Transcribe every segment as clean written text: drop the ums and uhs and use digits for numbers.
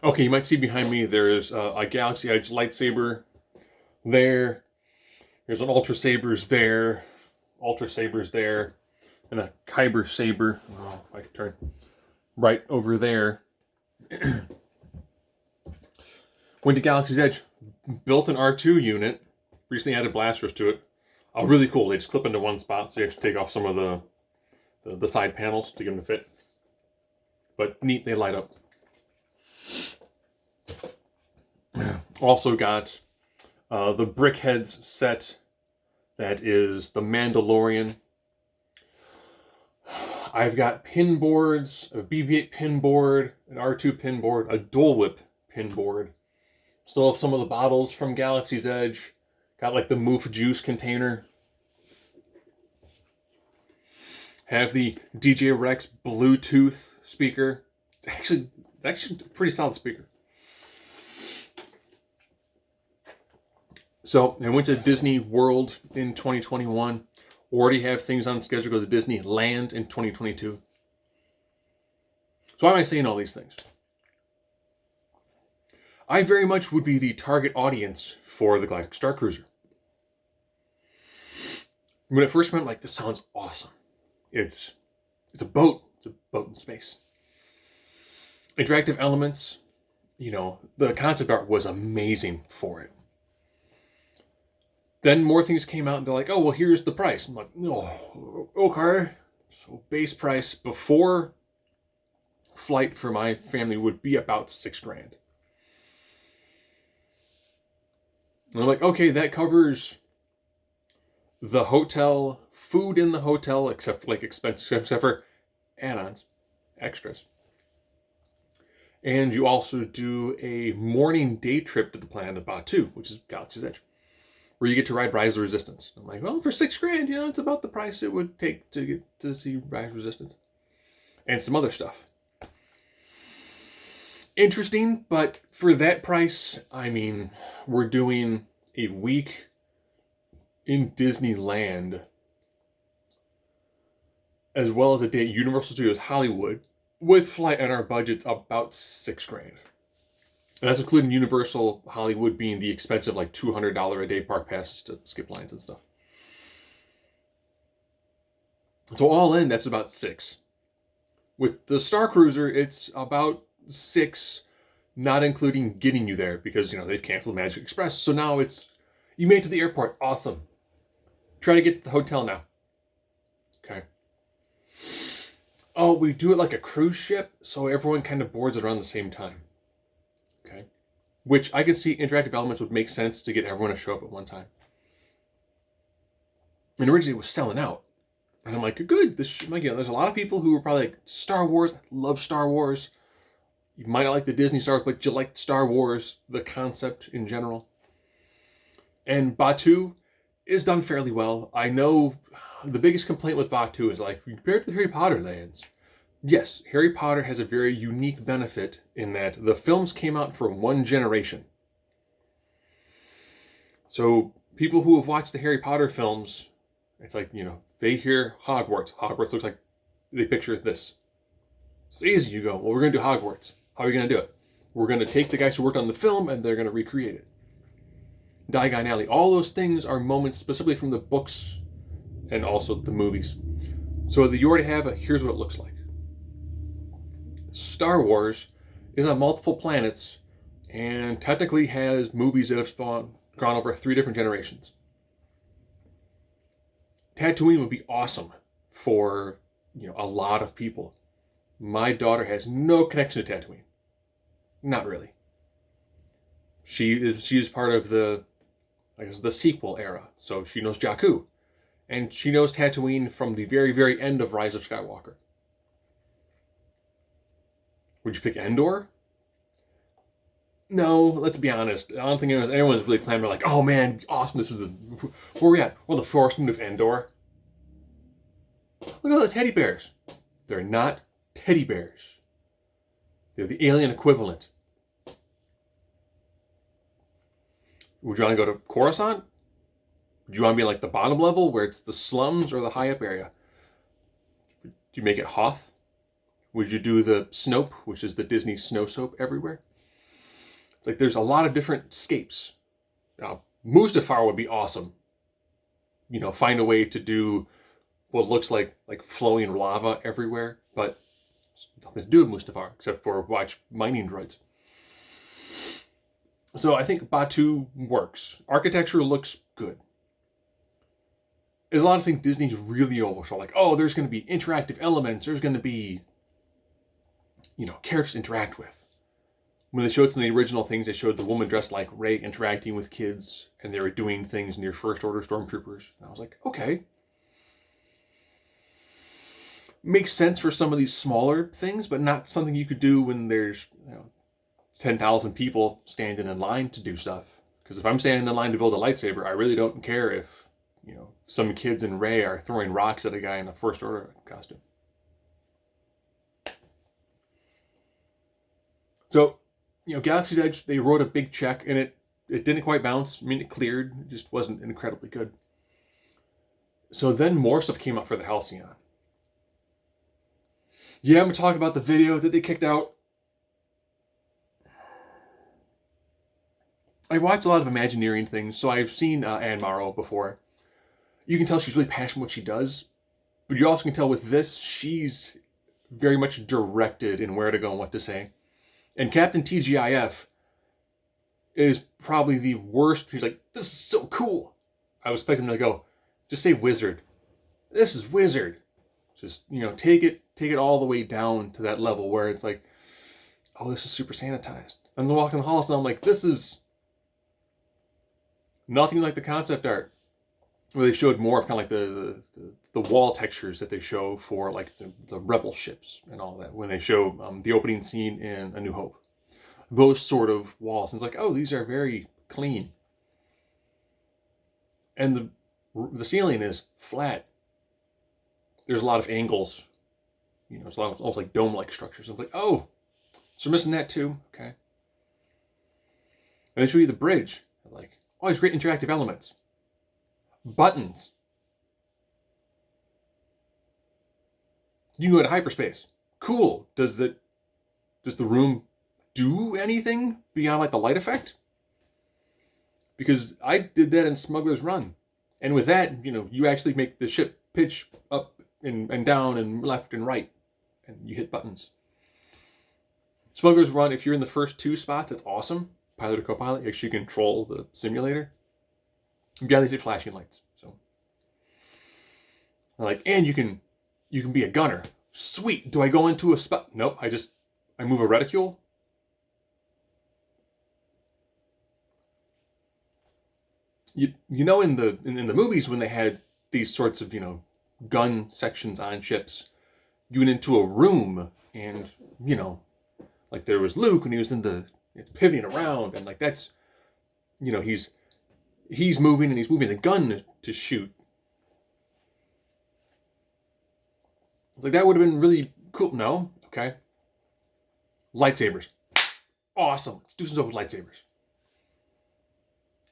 Okay, you might see behind me there's a Galaxy Edge lightsaber there. There's an Ultra Saber's there, and a Kyber Saber. Oh, I can turn right over there. Went to Galaxy's Edge, built an R2 unit, recently added blasters to it. Really cool. They just clip into one spot, so you have to take off some of the side panels to get them to fit. But neat, they light up. Also got the Brickheads set. That is the Mandalorian. I've got pin boards, a BB-8 pin board, an R2 pin board, a Dual Whip pin board. Still have some of the bottles from Galaxy's Edge. Got like the Moof juice container. Have the DJ Rex Bluetooth speaker. It's actually a pretty solid speaker. So I went to Disney World in 2021. Already have things on schedule to go to Disneyland in 2022. So why am I saying all these things? I very much would be the target audience for the Galactic Starcruiser. When it first went, like, this sounds awesome. It's a boat. It's a boat in space. Interactive elements. You know, the concept art was amazing for it. Then more things came out and they're like, oh, well, here's the price. I'm like, oh, okay. So base price before flight for my family would be about $6,000. And I'm like, okay, that covers the hotel, food in the hotel, except for like expenses, except for add-ons, extras. And you also do a morning day trip to the planet of Batuu, which is Galaxy's Edge, where you get to ride Rise of the Resistance. I'm like, well, for $6,000, you know, it's about the price it would take to get to see Rise of the Resistance. And some other stuff. Interesting, but for that price, I mean, we're doing a week in Disneyland, as well as a day at Universal Studios Hollywood, with flight and our budget's about $6,000. And that's including Universal Hollywood being the expensive, like $200 a day park passes to skip lines and stuff. So all in, that's about $6,000. With the Starcruiser, it's about $6,000, not including getting you there, because, you know, they've canceled Magic Express. So now it's, you made it to the airport. Awesome. Try to get to the hotel now. Okay. Oh, we do it like a cruise ship, so everyone kind of boards it around the same time. Okay. Which I could see interactive elements would make sense to get everyone to show up at one time. And originally it was selling out. And I'm like, good, this should make it. There's a lot of people who were probably like, Star Wars, I love Star Wars. You might not like the Disney Star Wars, but you like Star Wars, the concept in general. And Batuu is done fairly well. I know the biggest complaint with Batuu is like, compared to the Harry Potter lands. Yes, Harry Potter has a very unique benefit in that the films came out for one generation. So people who have watched the Harry Potter films, it's like, you know, they hear Hogwarts. Hogwarts looks like, they picture this. It's easy. You go, well, we're going to do Hogwarts. How are we going to do it? We're going to take the guys who worked on the film and they're going to recreate it. Diagon Alley. All those things are moments specifically from the books and also the movies. So you already have a, here's what it looks like. Star Wars is on multiple planets and technically has movies that have gone over 3 different generations. Tatooine would be awesome for, you know, a lot of people. My daughter has no connection to Tatooine. Not really. She is part of the, I guess, the sequel era. So she knows Jakku. And she knows Tatooine from the very, very end of Rise of Skywalker. Would you pick Endor? No, let's be honest. I don't think anyone's really clamoring like, oh man, awesome, this is where are we at? Well, the Forest Moon of Endor. Look at all the teddy bears. They're not teddy bears. They're the alien equivalent. Would you want to go to Coruscant? Would you want to be like the bottom level where it's the slums or the high up area? Do you make it Hoth? Would you do the Snope, which is the Disney snow soap everywhere? It's like there's a lot of different escapes. Now, Mustafar would be awesome. You know, find a way to do what looks like flowing lava everywhere, but nothing to do with Mustafar except for watch mining droids. So I think Batuu works. Architecture looks good. There's a lot of things Disney's really oversaw, like, oh, there's going to be interactive elements. There's going to be, you know, characters to interact with. When they showed some of the original things, they showed the woman dressed like Rey interacting with kids, and they were doing things near First Order stormtroopers. And I was like, okay. Makes sense for some of these smaller things, but not something you could do when there's, you know, 10,000 people standing in line to do stuff. Because if I'm standing in line to build a lightsaber, I really don't care if, you know, some kids in Rey are throwing rocks at a guy in a First Order costume. So, you know, Galaxy's Edge, they wrote a big check, and it didn't quite bounce. I mean, it cleared. It just wasn't incredibly good. So then more stuff came up for the Halcyon. Yeah, I'm going to talk about the video that they kicked out. I watched a lot of Imagineering things, so I've seen Anne Morrow before. You can tell she's really passionate what she does, but you also can tell with this, she's very much directed in where to go and what to say. And Captain TGIF is probably the worst. He's like, this is so cool. I was expecting him to go, just say wizard. This is wizard. Just, you know, take it all the way down to that level where it's like, oh, this is super sanitized. I'm walking the halls and I'm like, this is nothing like the concept art. Where they showed more of kind of like the wall textures that they show for like the rebel ships and all that when they show the opening scene in A New Hope. Those sort of walls. And it's like, oh, these are very clean. And the ceiling is flat. There's a lot of angles. You know, it's almost like dome-like structures. I'm like, oh, so we're missing that too. Okay. And they show you the bridge. Like, oh, these great interactive elements. Buttons. You can go to hyperspace. Cool. Does the room do anything beyond like the light effect? Because I did that in Smuggler's Run. And with that, you know, you actually make the ship pitch up and down and left and right. And you hit buttons. Smuggler's Run, if you're in the first two spots, that's awesome. Pilot or co-pilot, you actually control the simulator. Yeah, they did flashing lights. So, like, and you can be a gunner. Sweet. Do I go into a spot? Nope. I move a reticule. You know, in the movies when they had these sorts of, you know, gun sections on ships, you went into a room and, you know, like there was Luke and he was pivoting around and like that's, you know, he's moving and he's moving the gun to shoot. It's like that would have been really cool. No? Okay. Lightsabers. Awesome. Let's do some stuff with lightsabers.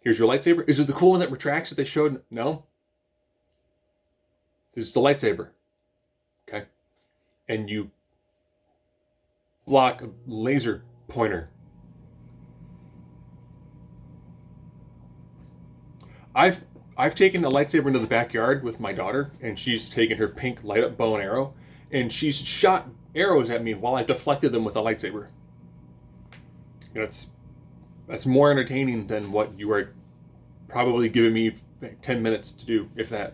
Here's your lightsaber. Is it the cool one that retracts that they showed? No. This is the lightsaber. Okay. And you block a laser pointer. I've taken the lightsaber into the backyard with my daughter, and she's taken her pink light up bow and arrow, and she's shot arrows at me while I deflected them with a lightsaber. You know, that's more entertaining than what you are probably giving me 10 minutes to do, if that.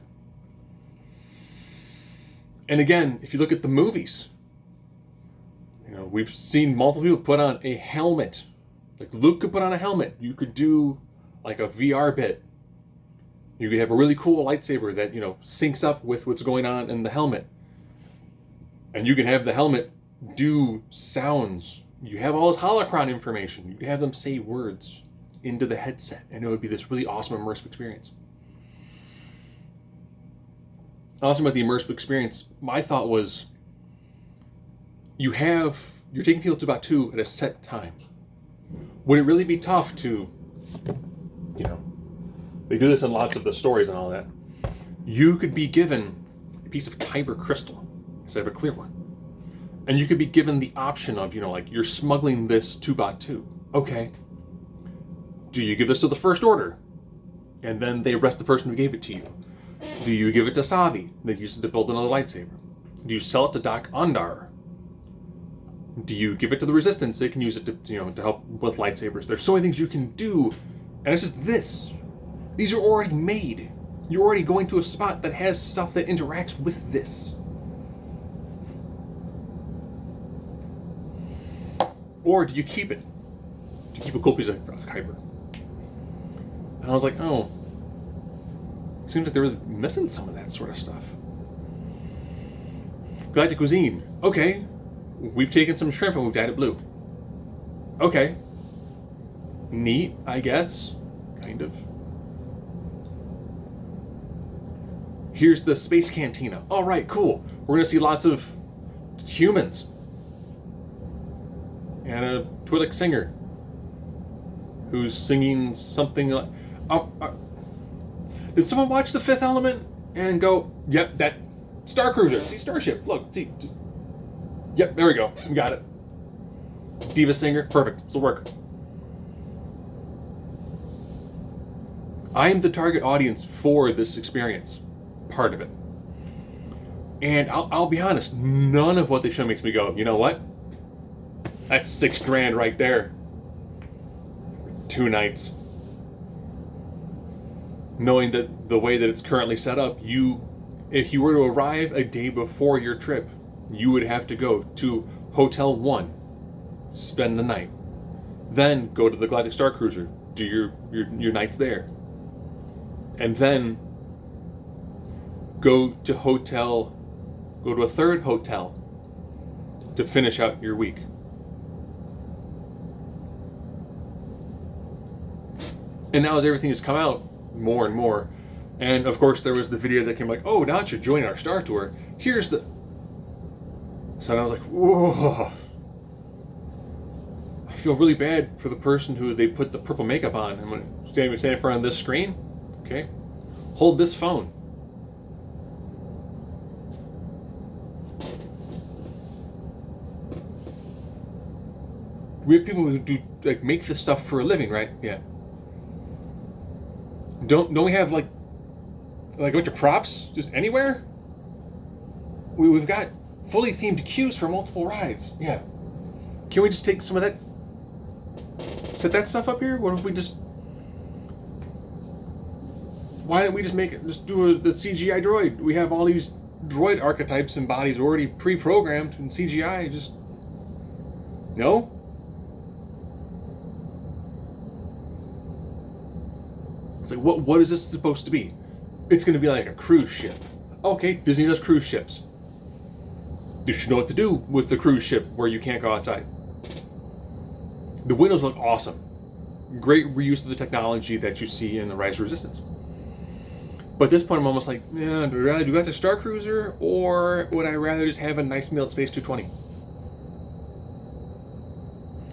And again, if you look at the movies, you know, we've seen multiple people put on a helmet. Like Luke could put on a helmet. You could do like a VR bit. You could have a really cool lightsaber that, you know, syncs up with what's going on in the helmet. And you can have the helmet do sounds. You have all this holocron information. You can have them say words into the headset. And it would be this really awesome immersive experience. Awesome about the immersive experience, my thought was, you're taking people to Batuu at a set time. Would it really be tough to, you know, they do this in lots of the stories and all that. You could be given a piece of kyber crystal instead of a clear one. And you could be given the option of, you know, like, you're smuggling this to Batuu. Okay. Do you give this to the First Order, and then they arrest the person who gave it to you? Do you give it to Savi? They use it to build another lightsaber. Do you sell it to Doc Ondar? Do you give it to the Resistance? They can use it to help with lightsabers. There's so many things you can do, and it's just this. These are already made. You're already going to a spot that has stuff that interacts with this. Or do you keep it? Do you keep a cool piece of Kyber? And I was like, oh, seems like they were missing some of that sort of stuff. Galactic Cuisine. Okay, we've taken some shrimp and we've dyed it blue. Okay. Neat, I guess. Kind of. Here's the Space Cantina. All right, cool. We're going to see lots of humans. And a Twi'lek singer who's singing something like... did someone watch The Fifth Element and go, yep, that Starcruiser, see, Starship, look, see. Yep, there we go. We got it. Diva singer, perfect. This'll work. I am the target audience for this experience. Part of it. And I'll be honest, none of what they show makes me go, you know what? That's $6,000 right there. 2 nights. Knowing that the way that it's currently set up, if you were to arrive a day before your trip, you would have to go to Hotel 1, spend the night, then go to the Galactic Starcruiser, do your nights there, and then go to a third hotel to finish out your week. And now as everything has come out more and more, and of course there was the video that came like, oh, now that you're joining our Star Tour, here's the... So I was like, whoa. I feel really bad for the person who they put the purple makeup on. I'm going to stand in front of this screen. Okay. Hold this phone. We have people who do make this stuff for a living, right? Yeah. Don't we have like a bunch of props just anywhere? We've got fully themed queues for multiple rides. Yeah. Can we just take some of that? Set that stuff up here? What if we just? Why don't we just do the CGI droid? We have all these droid archetypes and bodies already pre-programmed in CGI. Just no. It's like, what is this supposed to be? It's going to be like a cruise ship. Okay, Disney does cruise ships. You should know what to do with the cruise ship where you can't go outside. The windows look awesome. Great reuse of the technology that you see in the Rise of Resistance. But at this point, I'm almost like, yeah, do I rather do that to Star Cruiser, or would I rather just have a nice meal at Space 220?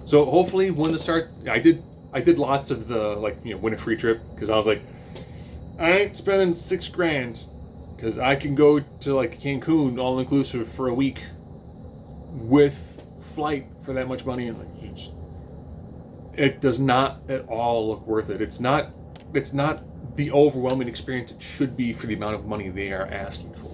So hopefully, when this starts, I did lots of the win a free trip, because I was like, I ain't spending $6,000 because I can go to like Cancun all inclusive for a week with flight for that much money, and it does not at all look worth it. It's not the overwhelming experience it should be for the amount of money they are asking for.